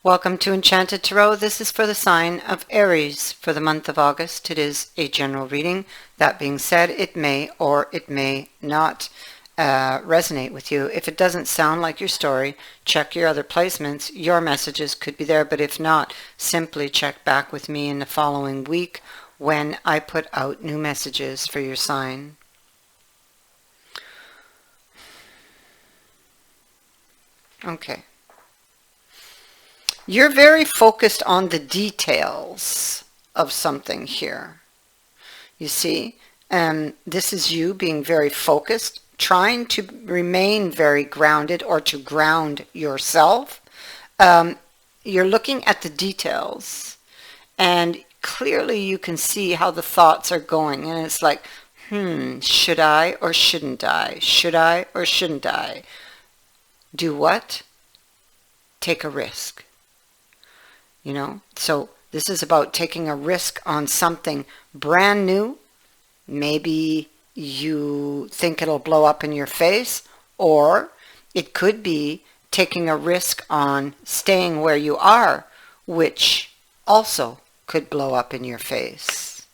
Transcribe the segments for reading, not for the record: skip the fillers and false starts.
Welcome to Enchanted Tarot. This is for the sign of Aries for the month of August. It is a general reading. That being said, it may or it may not resonate with you. If it doesn't sound like your story, check your other placements. Your messages could be there, but if not, simply check back with me in the following week when I put out new messages for your sign. Okay. You're very focused on the details of something here. You see, this is you being very focused, trying to remain very grounded or to ground yourself. You're looking at the details, and clearly you can see how the thoughts are going. And it's like, should I or shouldn't I? Should I or shouldn't I? Do what? Take a risk. You know, so this is about taking a risk on something brand new. Maybe you think it'll blow up in your face, or it could be taking a risk on staying where you are, which also could blow up in your face.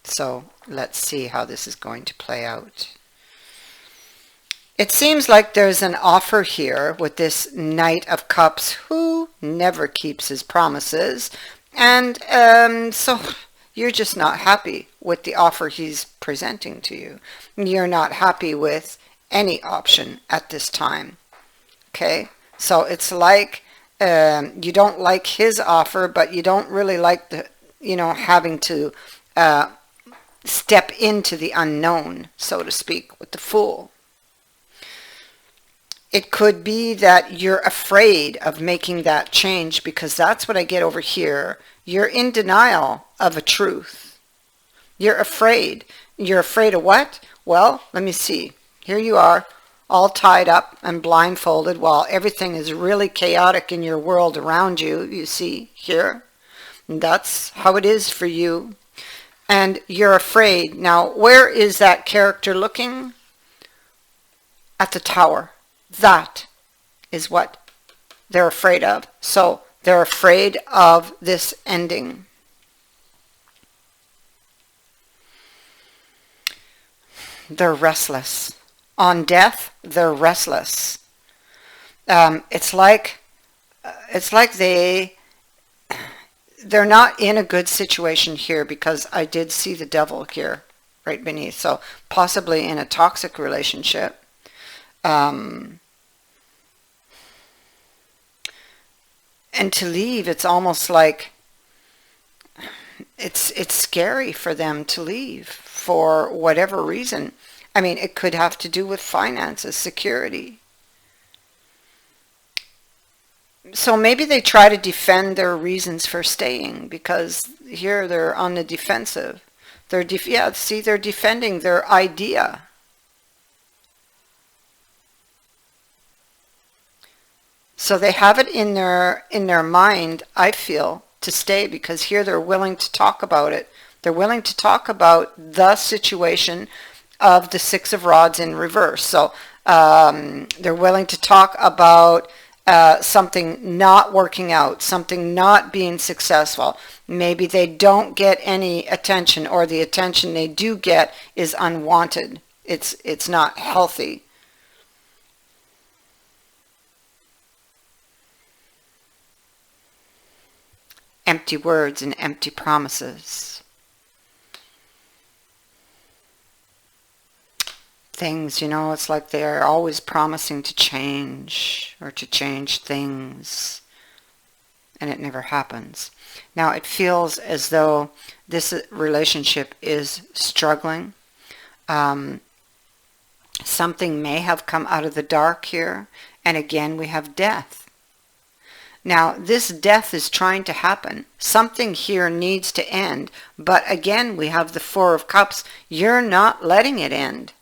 So let's see how this is going to play out. It seems like there's an offer here with this Knight of Cups who never keeps his promises. And so you're just not happy with the offer he's presenting to you. You're not happy with any option at this time. Okay? So it's like you don't like his offer, but you don't really like the, having to step into the unknown, so to speak, with the Fool. It could be that you're afraid of making that change, because that's what I get over here. You're in denial of a truth. You're afraid. You're afraid of what? Well, let me see. Here you are, all tied up and blindfolded while everything is really chaotic in your world around you. You see here. And that's how it is for you. And you're afraid. Now, where is that character looking? At the tower. That is what they're afraid of. So they're afraid of this ending. They're restless. On death, they're restless. It's like they're not in a good situation here, because I did see the devil here right beneath. So possibly in a toxic relationship. And to leave, it's almost like it's scary for them to leave for whatever reason. I mean, it could have to do with finances, security. So maybe they try to defend their reasons for staying, because here they're on the defensive. They're defending their idea. So they have it in their mind, I feel, to stay, because here they're willing to talk about it. They're willing to talk about the situation of the Six of Rods in reverse. So they're willing to talk about something not working out, something not being successful. Maybe they don't get any attention, or the attention they do get is unwanted. It's not healthy. Empty words and empty promises. Things, it's like they're always promising to change or to change things, and it never happens. Now it feels as though this relationship is struggling. Something may have come out of the dark here, and again we have death. Now, this death is trying to happen. Something here needs to end. But again, we have the Four of Cups. You're not letting it end.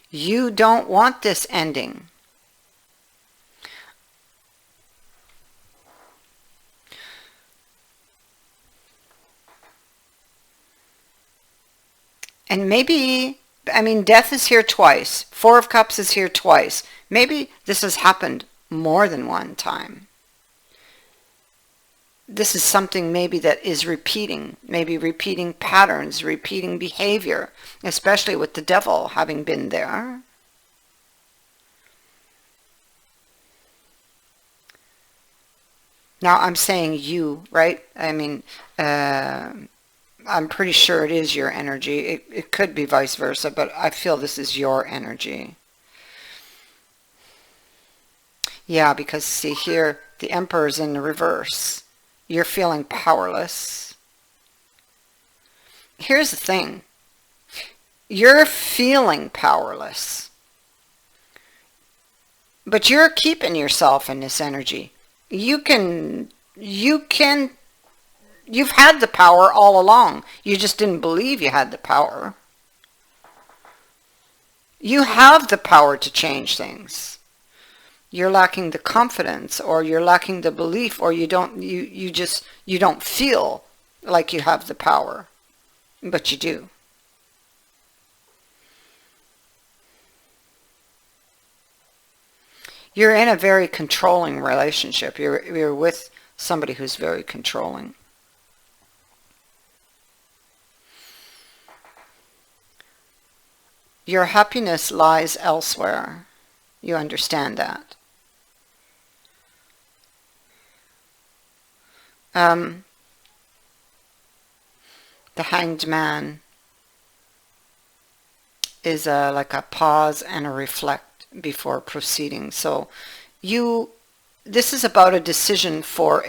You don't want this ending. And maybe, death is here twice. Four of Cups is here twice. Maybe this has happened more than one time. this is something maybe that is repeating, maybe repeating patterns, repeating behavior, especially with the devil having been there. Now I'm saying you, right? I mean, I'm pretty sure it is your energy. It could be vice versa, but I feel this is your energy. Yeah, because see here, the Emperor's in the reverse. You're feeling powerless. Here's the thing. You're feeling powerless. But you're keeping yourself in this energy. You've had the power all along. You just didn't believe you had the power. You have the power to change things. You're lacking the confidence, or you're lacking the belief, or you don't feel like you have the power, but you do. You're in a very controlling relationship. You're with somebody who's very controlling. Your happiness lies elsewhere. You understand that. The Hanged Man is like a pause and a reflect before proceeding. So this is about a decision for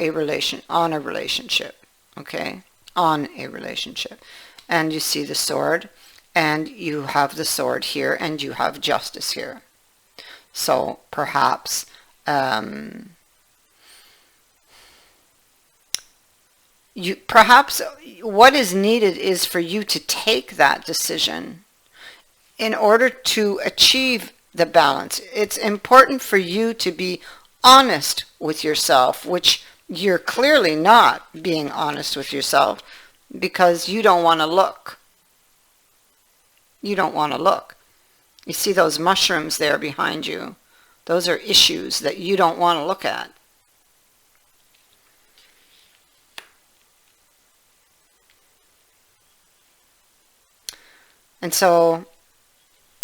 on a relationship, okay? On a relationship. And you see the sword, and you have the sword here, and you have justice here. So perhaps what is needed is for you to take that decision in order to achieve the balance. It's important for you to be honest with yourself, which you're clearly not being honest with yourself, because you don't want to look. You don't want to look. You see those mushrooms there behind you? Those are issues that you don't want to look at. And so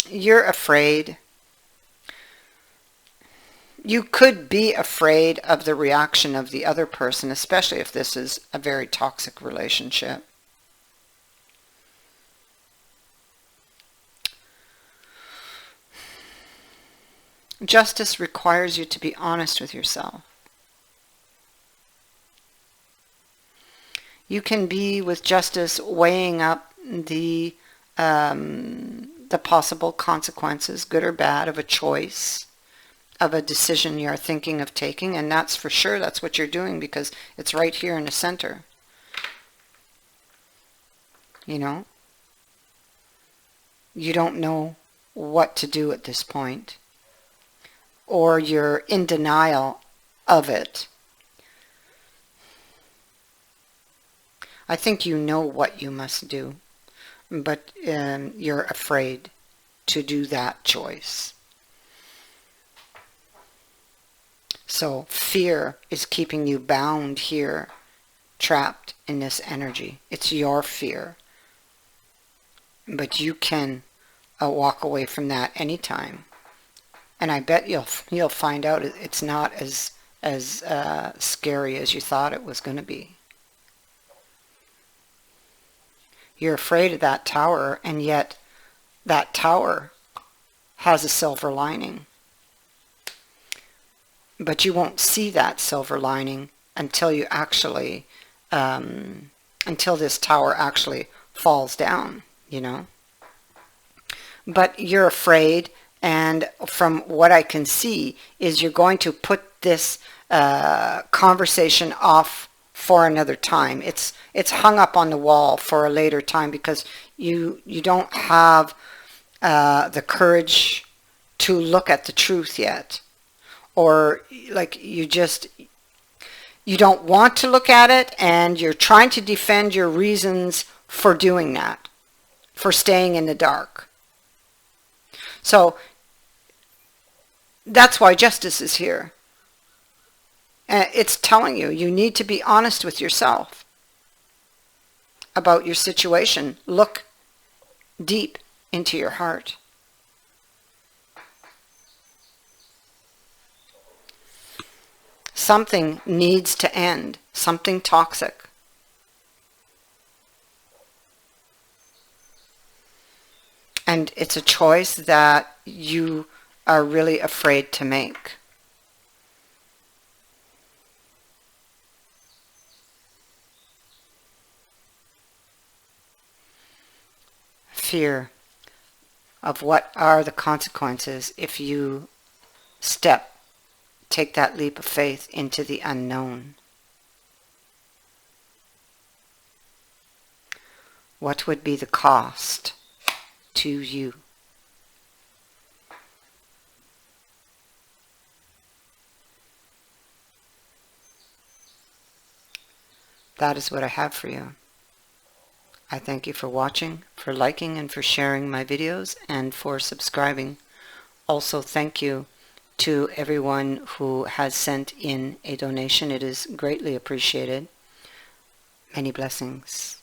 you're afraid. You could be afraid of the reaction of the other person, especially if this is a very toxic relationship. Justice requires you to be honest with yourself. You can be with justice weighing up the possible consequences, good or bad, of a choice, of a decision you're thinking of taking, and that's for sure, that's what you're doing, because it's right here in the center. You know? You don't know what to do at this point, or you're in denial of it. I think you know what you must do, but you're afraid to do that choice. So fear is keeping you bound here, trapped in this energy. It's your fear. But you can walk away from that anytime. And I bet you'll find out it's not as scary as you thought it was going to be. You're afraid of that tower, and yet that tower has a silver lining. But you won't see that silver lining until you actually, until this tower actually falls down, you know. But you're afraid, and from what I can see is you're going to put this conversation off for another time. It's hung up on the wall for a later time because you don't have the courage to look at the truth yet, or like you don't want to look at it, and you're trying to defend your reasons for doing that, for staying in the dark. So that's why justice is here. It's telling you, you need to be honest with yourself about your situation. Look deep into your heart. Something needs to end, something toxic. And it's a choice that you are really afraid to make. Fear of what are the consequences if you take that leap of faith into the unknown. What would be the cost to you? That is what I have for you. I thank you for watching, for liking and for sharing my videos, and for subscribing. Also, thank you to everyone who has sent in a donation. It is greatly appreciated. Many blessings.